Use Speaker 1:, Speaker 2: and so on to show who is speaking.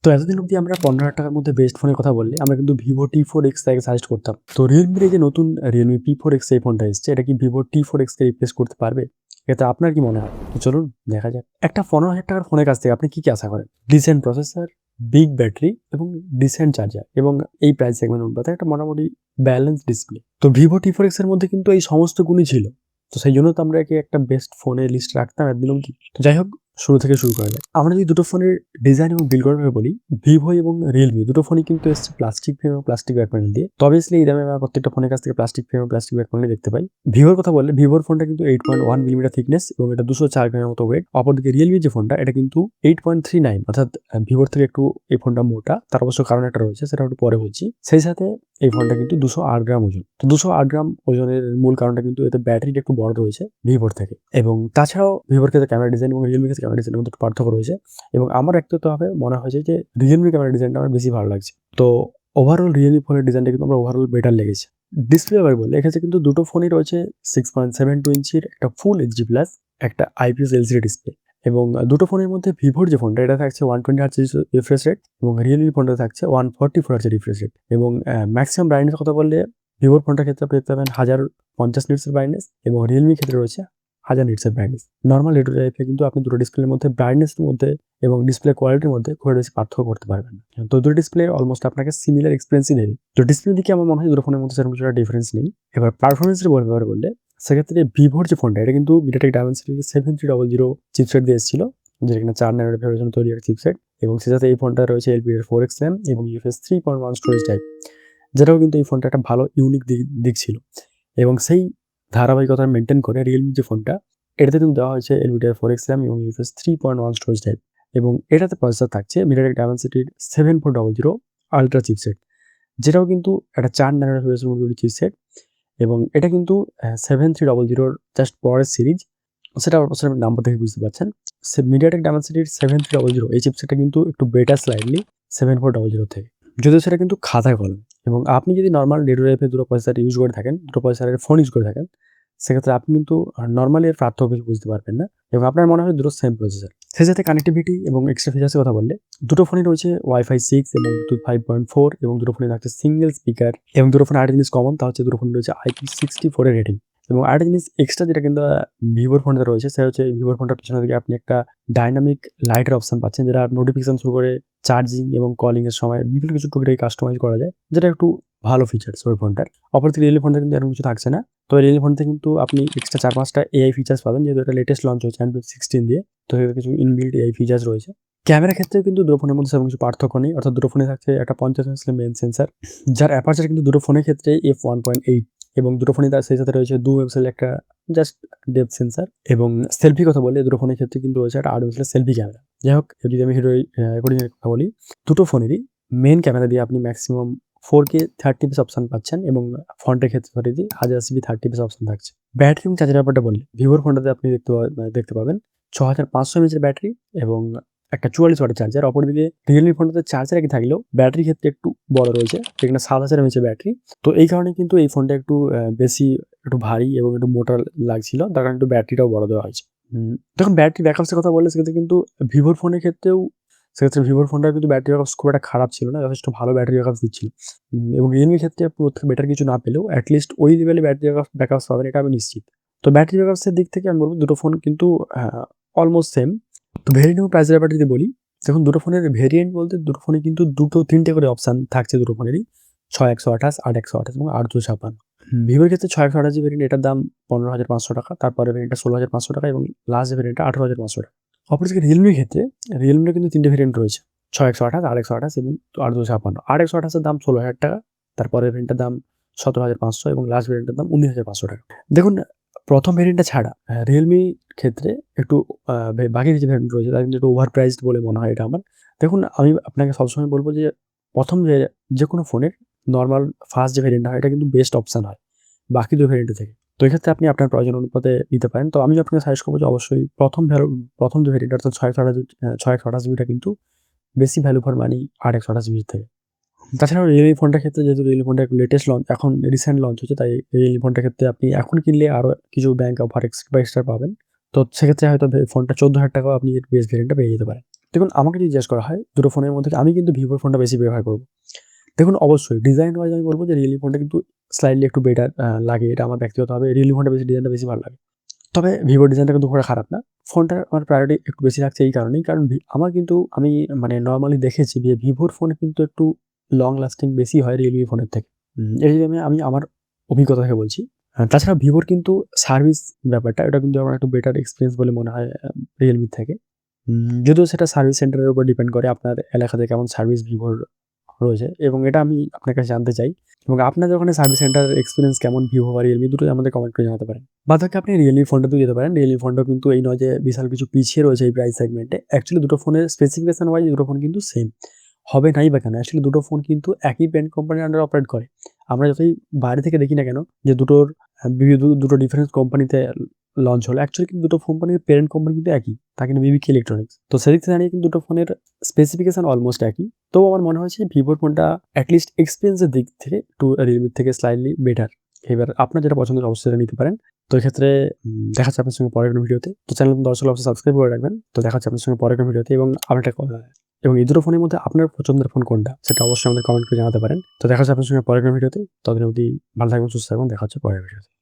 Speaker 1: তো এতদিন অব্দি আমরা ১৫,০০০ টাকার মধ্যে বেস্ট ফোনের কথা বললে আমরা কিন্তু Vivo T4X টাকে সাজেস্ট করতাম। তো Realme এর এই যে নতুন Realme P4X এই ফোনটা এসছে, এটা কি Vivo T4X কে রিপ্লেস করতে পারবে? এতে আপনার কি মনে হয়? তো চলুন দেখা যাক। একটা ১৫,০০০ টাকার ফোনের কাছ থেকে আপনি কি আশা করেন? ডিসেন্ট প্রসেসর, বিগ ব্যাটারি এবং ডিসেন্ট চার্জার এবং এই প্রাইস সেগমেন্ট অনুপাতে একটা মোটামুটি ব্যালেন্স ডিসপ্লে। তো Vivo T4X এর মধ্যে কিন্তু এই সমস্ত গুণই ছিল। তো সেই জন্য তো আমরা একে একটা বেস্ট ফোনের লিস্ট রাখতাম এতদিন অব্দি। তো যাই হোক, শুরু থেকে শুরু করা যাক। আমরা যদি দুটো ফোনের ডিজাইন এবং বিল্ড করার ব্যাপারে বলি, Vivo এবং Realme দুটো ফোনই কিন্তু এসছে প্লাস্টিক ফ্রেম এবং প্লাস্টিক ব্যাক প্যানেল দিয়ে। তো অবভিয়াসলি এই দামে আমরা প্রত্যেকটা ফোনের কাছ থেকে প্লাস্টিক ফ্রেম এবং প্লাস্টিক ব্যাক প্যানেল দেখতে পাই। Vivoর কথা বললে Vivoর ফোনটা কিন্তু 8.1 মিলিমিটার থিকনেস এবং এটা 204 গ্রামের মতো ওয়েট। অপরদিকে Realme যে ফোনটা এটা কিন্তু 8.39, অর্থাৎ Vivoর থেকে একটু এই ফোনটা মোটা। তার অবশ্য কারণ একটা রয়েছে, সেটা একটু পরে বলছি। সেই সাথে এই ফোনটা কিন্তু 208 গ্রাম ওজন। তো 208 গ্রাম ওজনের মূল কারণটা কিন্তু এতে ব্যাটারিটা একটু বড় রয়েছে Vivoর থেকে। এবং তাছাড়াও Vivoর ক্ষেত্রে ক্যামেরা ডিজাইন এবং Realme ক্ষেত্রে ক্যামেরা ডিজাইনের মধ্যে একটু পার্থক্য রয়েছে। এবং আমার ব্যক্তিগতভাবে মনে হয়েছে যে Realme ক্যামেরা ডিজাইনটা আমার বেশি ভালো লাগছে। তো ওভারঅল Realme ফোনের ডিজাইনটা কিন্তু আমার ওভারঅল বেটার লেগেছে। ডিসপ্লে ব্যাপারে বললে এক্ষেত্রে কিন্তু দুটো ফোনই রয়েছে 6.72 ইঞ্চির একটা ফুল এইচডি প্লাস একটা IPS LCD ডিসপ্লে। এবং দুটো ফোনের মধ্যে Vivoর যে ফোনটা এটা থাকছে 120 হার্টজ রিফ্রেশ রেট এবং Realme ফোনটা থাকছে 144 হার্টজ রিফ্রেশ রেট। এবং ম্যাক্সিমাম ব্রাইটনেস কথা বললে Vivoর ফোনটার ক্ষেত্রে আপনি দেখতে পাবেন 1050 নিটসের ব্রাইটনেস এবং Realme ক্ষেত্রে রয়েছে 1000 নিটসের brightness. Normal day to day লাইফে কিন্তু আপনি দুটো ডিসপ্লের মধ্যে ব্রাইটনেসের মধ্যে এবং ডিসপ্লে কোয়ালিটির মধ্যে খুব বেশি পার্থক্য করতে পারবেন না। তো দুটো ডিসপ্লে অলমোস্ট আপনাকে সিমিলার এক্সপেরিয়েন্সই দেবে। তো ডিসপ্লে দিকে আমার মনে হয় দুটো ফোনের মধ্যে সেরকম কিছু ডিফারেন্স নেই। এবার পারফরমেন্সের ব্যাপারে বললে সেক্ষেত্রে Vivoর যে ফোনটা এটা কিন্তু MediaTek Dimensity 7300 চিপসেট দিয়ে এসেছিল, যেটা কিনা 4 ন্যানোমিটার জন্য তৈরি একটা চিপসেট। এবং সে সাথে এই ফোনটা রয়েছে LPDDR4X RAM এবং UFS 3.1 স্টোরেজ টাইপ, যেটাও কিন্তু এই ফোনটা একটা ভালো ইউনিক দিক ছিল। এবং সেই ধারাবাহিকতা মেনটেন করে Realme যে ফোনটা এটাতে কিন্তু দেওয়া হয়েছে LPDDR4X RAM এবং UFS 3.1 স্টোরেজ টাইপ। এবং এটাতে প্রসেসর থাকছে MediaTek Dimensity 7400 আল্ট্রা চিপসেট, যেটাও কিন্তু একটা 4 ন্যানোমিটার চিপসেট। এবং এটা কিন্তু 7300 জাস্ট পরের সিরিজ, সেটা অবশ্যই আপনি নাম্বার দেখে বুঝতে পারছেন। MediaTek Dimensity 7300 এই চিপসেটটা কিন্তু একটু বেটার স্লাইডলি 7400 থেকে, যদিও সেটা কিন্তু খাতায় কলমে। এবং আপনি যদি নর্মাল ডে টু ডে লাইফে দুটো প্রসেসর ইউজ করে থাকেন, দুটো প্রসেসরের ফোন ইউজ করে থাকেন, সেক্ষেত্রে আপনি কিন্তু নরমালি এর পার্থক্য কিছু বুঝতে পারবেন না এবং আপনার মনে হয় দুটো সেম প্রসেসর। সেই সাথে কানেক্টিভিটি এবং এক্সট্রা ফিচার্সের কথা বললে দুটো ফোনই রয়েছে Wi-Fi 6 এবং Bluetooth 5.4 এবং দুটো ফোনে থাকছে সিঙ্গেল স্পিকার। এবং দুটো ফোনে আরেকটা জিনিস কমন, তা হচ্ছে দুটো ফোনে রয়েছে IP64 এর রেটিং। এবং আরেকটা জিনিস এক্সট্রা যেটা কিন্তু Vivoর ফোনটাতে রয়েছে, সেটা হচ্ছে Vivoর ফোনটার পিছনের দিকে আপনি একটা ডাইনামিক লাইটের অপশন পাচ্ছেন, যেটা নোটিফিকেশন শুরু করে চার্জিং এবং কলিং এর সময় বিভিন্ন কিছু টুকিটাকি কাস্টমাইজ করা যায়, যেটা একটু ভালো ফিচার্স ওই ফোনটার। অপরদিকে Realme ফোনটা কিন্তু এরকম কিছু থাকছে না। তো Realme ফোনতে কিন্তু আপনি এক্সট্রা 4-5টা AI ফিচার্স পাবেন, যেহেতু এটা লেটেস্ট লঞ্চ হয়েছে Android 16 দিয়ে। তো এর কিছু ইনবিল্ট AI ফিচার্স রয়েছে। ক্যামেরার ক্ষেত্রেও কিন্তু দুটো ফোনের মধ্যে সেরকম কিছু পার্থক্য নেই, অর্থাৎ দুটো ফোনে থাকছে একটা 50 মেগাপিক্সেলের মেইন সেন্সর, যার অ্যাপারচার কিন্তু দুটো ফোনের ক্ষেত্রে f1.8 এবং দুটো ফোনই তার সেই সাথে রয়েছে 2 মেগাপিক্সেলের একটা জাস্ট ডেপথ সেন্সর। এবং সেলফি কথা বললে দুটো ফোনের ক্ষেত্রে কিন্তু রয়েছে একটা 8 মেগাপিক্সেলের সেলফি ক্যামেরা। যাই হোক, যদি আমি রেকর্ডিং এর কথা বলি, দুটো ফোনেরই মেইন ক্যামেরা দিয়ে আপনি ম্যাক্সিমাম 4K 30fps অপশন পাচ্ছেন এবং ফন্টের ক্ষেত্রে RGB 30fps অপশন থাকছে। ব্যাটারি এবং চার্জের ব্যাপারটা বললে Vivoর ফোনটাতে আপনি দেখতে পাবেন 6500 mAh ব্যাটারি এবং একটা 44 ওয়াটের চার্জার। অপরদিকে Realme ফোনটাতে চার্জার একই থাকলেও ব্যাটারির ক্ষেত্রে একটু বড় রয়েছে, যেখানে 7000 mAh ব্যাটারি। তো এই কারণে কিন্তু এই ফোনটা একটু বেশি একটু ভারী এবং একটু মোটা লাগছিল, তার কারণে একটু ব্যাটারিটাও বড় দেওয়া হয়েছে। দেখুন, ব্যাটারি ব্যাকআপসের কথা বললে সেক্ষেত্রে কিন্তু Vivoর ফোনের ক্ষেত্রেও Vivoর ফোনটার কিন্তু ব্যাটারি ব্যাকআপস খুব একটা খারাপ ছিল না, যথেষ্ট ভালো ব্যাটারি ব্যাকআপস দিচ্ছিল। এবং Realme ক্ষেত্রে আপনি ওর থেকে বেটার কিছু না পেলেও at least ওই লেভেলে ব্যাটারি ব্যাকআপস পাবেন, এটা আমি নিশ্চিত। তো ব্যাটারি ব্যাকআপসের দিক থেকে আমি বলব দুটো ফোন কিন্তু অলমোস্ট সেম। তো ভেরিয়েন্ট এবং প্রাইসের ব্যাপারটা যদি বলি, দেখুন দুটো ফোনের ভেরিয়েন্ট বলতে দুটো ফোনে কিন্তু 3টে করে অপশন থাকছে দুটো ফোনেরই, 6128, 8128 এবং 8256। Vivoর ক্ষেত্রে 6128 যে ভেরিয়েন্ট, এটার দাম 15,500 টাকা। তারপরে ভেরিয়েন্টটা 16,500 টাকা এবং লাস্ট যে ভেরিয়েন্টটা 18,500 টাকা। অপরদিকে Realme এর ক্ষেত্রে Realme কিন্তু 3টে ভেরিয়েন্ট রয়েছে, 6128, 8128 এবং 8256। 8128 এর দাম 16,000 টাকা, তারপরের ভেরিয়েন্টের দাম 17,500 এবং লাস্ট ভেরিয়েন্টের দাম 19,500 টাকা। দেখুন, প্রথম ভেরিয়েন্টটা ছাড়া Realme ক্ষেত্রে একটু বাকি যে ভেরিয়েন্ট রয়েছে তারা কিন্তু একটু ওভার প্রাইসড বলে মনে হয় এটা আমার। দেখুন, আমি আপনাকে সবসময় বলব যে প্রথম যেকোনো ফোনের নরমাল ফার্স্ট যে ভেরিয়েন্টটা হয় এটা কিন্তু বেস্ট অপশন হয় বাকি 2 ভেরিয়েন্টের থেকে। তো এক্ষেত্রে আপনি আপনার প্রয়োজন অনুপাতে নিতে পারেন। তো আমি আপনাকে সাজেস্ট করব যে অবশ্যই প্রথম যে ভেরিয়েন্ট অর্থাৎ 6128 জিবিটা কিন্তু বেশি ভ্যালু ফর মানি 8128 জিবির থেকে। তাছাড়াও Realme ফোনটার ক্ষেত্রে যেহেতু Realme ফোনটা লেটেস্ট লঞ্চ, এখন রিসেন্ট লঞ্চ হচ্ছে, তাই Realme ফোনটার ক্ষেত্রে আপনি এখন কিনলে আরও কিছু ব্যাংক অফার এক্সট্রা পাবেন। তো সেক্ষেত্রে হয়তো ফোনটা 14,000 টাকাও আপনি এর বেস ভেরিয়েন্টটা পেয়ে যেতে পারেন। দেখুন আমাকে যদি জিজ্ঞেস করা হয় দুটো ফোনের মধ্যে আমি কিন্তু ভিভোর ফোনটা বেশি ব্যবহার করব। দেখুন অবশ্যই ডিজাইন ওয়াইজ আমি বলব যে রিয়েলমি ফোনটা কিন্তু স্লাইটলি একটু বেটার লাগে। এটা আমার ব্যক্তিগতভাবে রিয়েলমি ফোনটা ডিজাইনটা বেশি ভালো লাগে। তবে ভিভোর ডিজাইনটা কিন্তু খুব একটা খারাপ না। ফোনটার আমার প্রায়োরিটি একটু বেশি থাকছে এই কারণেই, কারণ আমার কিন্তু আমি মানে নরমালি দেখেছি যে ভিভোর ফোন কিন্তু একটু লং লাস্টিং বেশি হয় রিয়েলমি ফোনের থেকে। এটা যদি আমি আমার অভিজ্ঞতা থেকে বলছি। তাছাড়া ভিভোর কিন্তু সার্ভিস ব্যাপারটা এটা কিন্তু আমার একটু বেটার এক্সপেরিয়েন্স বলে মনে হয় রিয়েলমির থেকে। যদিও সেটা সার্ভিস সেন্টারের উপর ডিপেন্ড করে আপনার এলাকাতে কেমন সার্ভিস ভিভোর রয়েছে এবং এটা আমি আপনার কাছে জানতে চাই এবং আপনাদের ওখানে সার্ভিস সেন্টার এক্সপেরিয়েন্স কেমন ভিভো বা রিয়েলমি দুটোই আমাদের কমেন্ট করে জানাতে পারেন। বাদবাকি আপনি রিয়েলমি ফোনটাতেও যেতে পারেন। রিয়েলমি ফোনটাও কিন্তু এই নয় যে বিশাল কিছু পিছিয়ে রয়েছে এই প্রাইস সেগমেন্টে। অ্যাকচুয়ালি দুটো ফোনের স্পেসিফিকেশন ওয়াইজ দুটো ফোন কিন্তু সেম হবে নাই বা কেন? অ্যাকচুয়ালি দুটো ফোন কিন্তু একই ব্র্যান্ড কোম্পানির আন্ডারে অপারেট করে। আমরা যতই বাইরে থেকে দেখি না কেন যে দুটোর দুটো ডিফারেন্ট কোম্পানিতে লঞ্চ হলো। অ্যাকচুয়ালি কিন্তু দুটো কোম্পানির প্যারেন্ট কোম্পানি কিন্তু একই। তা কিন্তু বিবিকে ইলেকট্রনিক্স। তো সেদিক থেকে দাঁড়িয়ে কিন্তু দুটো ফোনের স্পেসিফিকেশন অলমোস্ট একই। তো আমার মনে হয়েছে ভিভোর ফোনটা অ্যাটলিস্ট এক্সপেরিয়েন্সের দিক থেকে একটু রিয়েলমির থেকে স্লাইটলি বেটার। এবার আপনার যেটা পছন্দের অবশ্যই সেটা নিতে পারেন। তো এক্ষেত্রে দেখা হচ্ছে আপনার সঙ্গে পরের কোনো ভিডিওতে। তো চ্যানেল দর্শক অবশ্যই সাবস্ক্রাইব করে রাখবেন। তো দেখা হচ্ছে আপনার সঙ্গে পরের কোনো ভিডিওতে এবং আমার একটা কথা এবং এই দুটো ফোনের মধ্যে আপনার পছন্দের ফোন কোনটা সেটা অবশ্যই আমাদের কমেন্ট করে জানাতে পারেন। তো দেখা হচ্ছে আপনার সঙ্গে পরের কোনো ভিডিওতে। ততদিন অবধি ভালো থাকবেন, সুস্থ থাকবেন। দেখা হচ্ছে পরের ভিডিওতে।